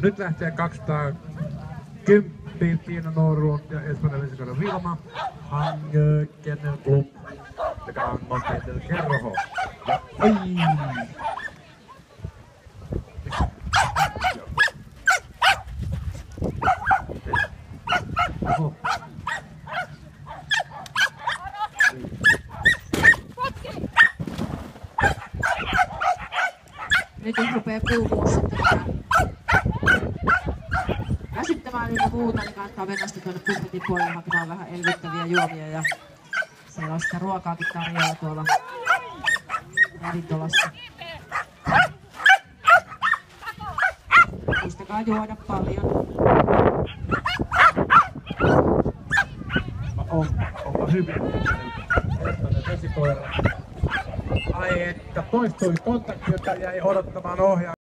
Nyt lähtee 210 Tiina Noruun ja Espanjan vesikauden Vilma Hangö Kennel Club, joka on Monteidel Kerroho. Ja oi! Oho. Nyt jos rupee kuulumaan sitten väsyttämään ynnä muuta, niin kannattaa mennä sitten tuonne buffetin puolelle hakemaan vähän elvyttäviä juomia ja siellä on sitä ruokaakin tarjolla tuolla ravintolassa. Muistakaa juoda paljon. Onpa hyvin. Ehtoinen vesikoira. Ai että poistui kontakti, jota jäi odottamaan ohjaa.